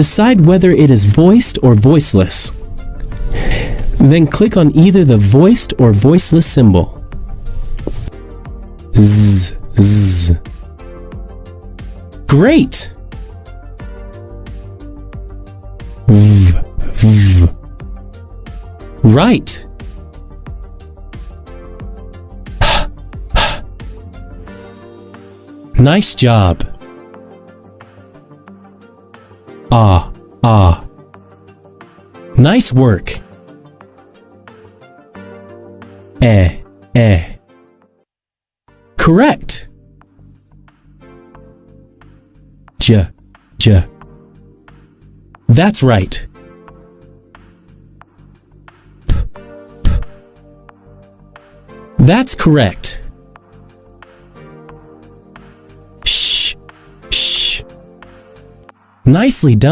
Decide whether it is voiced or voiceless. Then click on either the voiced or voiceless symbol. Z, z. Great! V, v. Right! Nice job! Ah, ah. Nice work! Eh, eh. Correct! J, j. That's right. P, p. That's correct. Shh, shh. Nicely done.